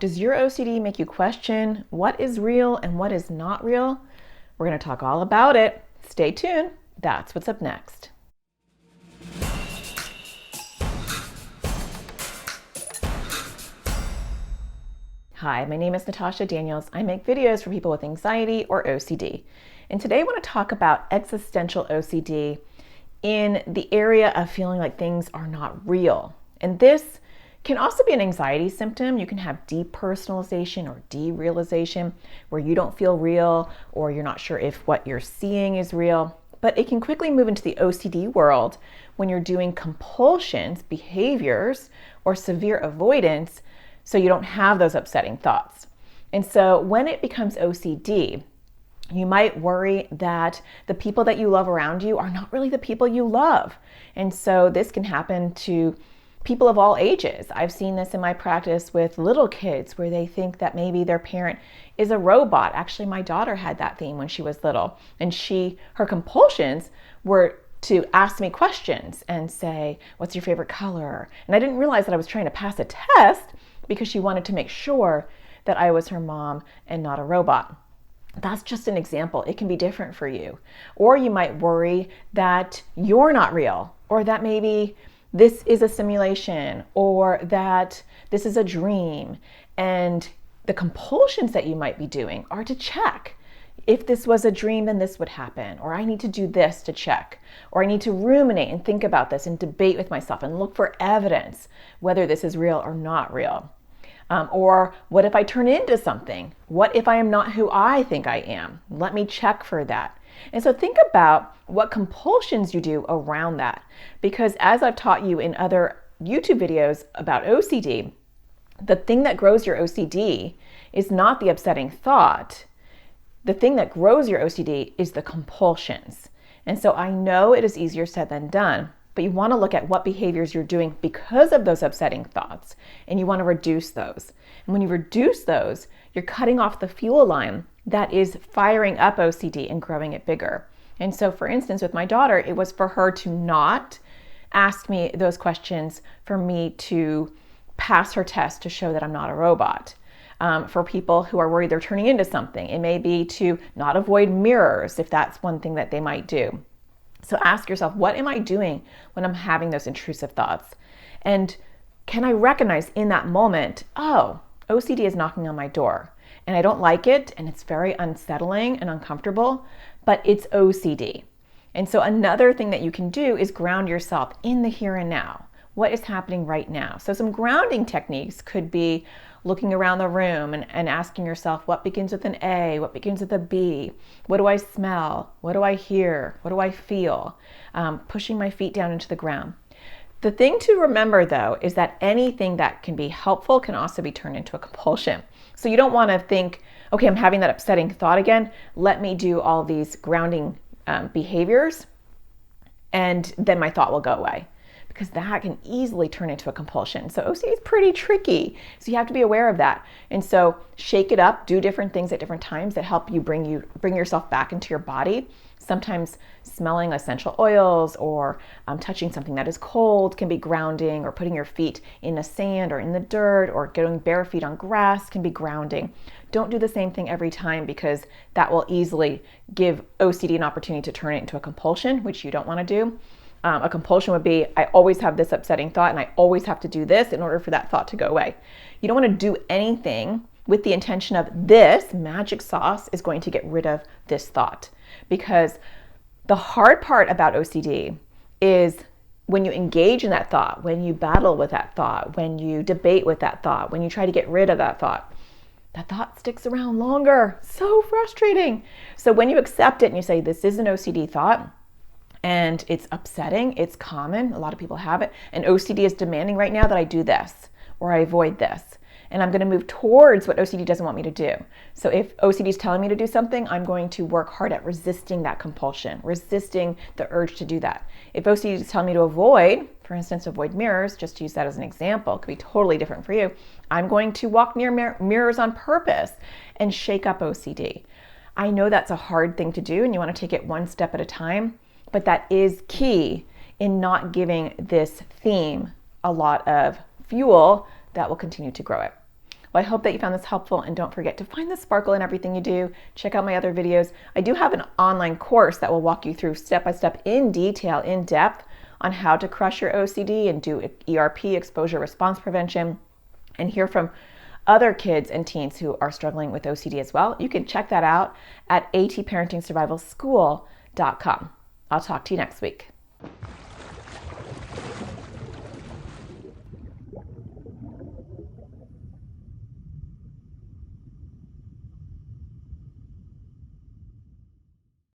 Does your OCD make you question what is real and what is not real? We're going to talk all about it. Stay tuned. That's what's up next. Hi, my name is Natasha Daniels. I make videos for people with anxiety or OCD. And today I want to talk about existential OCD in the area of feeling like things are not real. And this can also be an anxiety symptom. You can have depersonalization or derealization where you don't feel real or you're not sure if what you're seeing is real. But it can quickly move into the OCD world when you're doing compulsions, behaviors, or severe avoidance so you don't have those upsetting thoughts. And so when it becomes OCD, you might worry that the people that you love around you are not really the people you love. And so this can happen to people of all ages. I've seen this in my practice with little kids where they think that maybe their parent is a robot. Actually, my daughter had that theme when she was little, and her compulsions were to ask me questions and say, "What's your favorite color?" And I didn't realize that I was trying to pass a test because she wanted to make sure that I was her mom and not a robot. That's just an example. It can be different for you. Or you might worry that you're not real, or that maybe this is a simulation, or that this is a dream. And the compulsions that you might be doing are to check. If this was a dream, then this would happen. Or I need to do this to check. Or I need to ruminate and think about this and debate with myself and look for evidence whether this is real or not real. Or what if I turn into something? What if I am not who I think I am? Let me check for that. And so think about what compulsions you do around that. Because as I've taught you in other YouTube videos about OCD, the thing that grows your OCD is not the upsetting thought. The thing that grows your OCD is the compulsions. And so I know it is easier said than done, but you want to look at what behaviors you're doing because of those upsetting thoughts, and you want to reduce those. And when you reduce those, you're cutting off the fuel line that is firing up OCD and growing it bigger. And so, for instance, with my daughter, it was for her to not ask me those questions for me to pass her test to show that I'm not a robot. For people who are worried they're turning into something, it may be to not avoid mirrors if that's one thing that they might do. So ask yourself, what am I doing when I'm having those intrusive thoughts? And can I recognize in that moment, oh, OCD is knocking on my door and I don't like it and it's very unsettling and uncomfortable, but it's OCD. And so another thing that you can do is ground yourself in the here and now. What is happening right now? So some grounding techniques could be looking around the room and asking yourself, what begins with an A? What begins with a B? What do I smell? What do I hear? What do I feel? Pushing my feet down into the ground. The thing to remember, though, is that anything that can be helpful can also be turned into a compulsion. So you don't want to think, okay, I'm having that upsetting thought again. Let me do all these grounding behaviors, and then my thought will go away. Because that can easily turn into a compulsion. So OCD is pretty tricky. So you have to be aware of that. And so shake it up, do different things at different times that help you bring yourself back into your body. Sometimes smelling essential oils or touching something that is cold can be grounding, or putting your feet in the sand or in the dirt or going bare feet on grass can be grounding. Don't do the same thing every time, because that will easily give OCD an opportunity to turn it into a compulsion, which you don't want to do. A compulsion would be, I always have this upsetting thought and I always have to do this in order for that thought to go away. You don't want to do anything with the intention of this magic sauce is going to get rid of this thought. Because the hard part about OCD is when you engage in that thought, when you battle with that thought, when you debate with that thought, when you try to get rid of that thought sticks around longer. So frustrating. So when you accept it and you say, this is an OCD thought, and it's upsetting, it's common, a lot of people have it, and OCD is demanding right now that I do this or I avoid this, and I'm going to move towards what OCD doesn't want me to do. So if OCD is telling me to do something, I'm going to work hard at resisting that compulsion, resisting the urge to do that. If OCD is telling me to avoid, for instance, avoid mirrors, just to use that as an example, it could be totally different for you, I'm going to walk near mirrors on purpose and shake up OCD. I know that's a hard thing to do and you want to take it one step at a time, but that is key in not giving this theme a lot of fuel that will continue to grow it. Well, I hope that you found this helpful, and don't forget to find the sparkle in everything you do. Check out my other videos. I do have an online course that will walk you through step by step in detail, in depth, on how to crush your OCD and do ERP, exposure response prevention, and hear from other kids and teens who are struggling with OCD as well. You can check that out at atparentingsurvivalschool.com. I'll talk to you next week.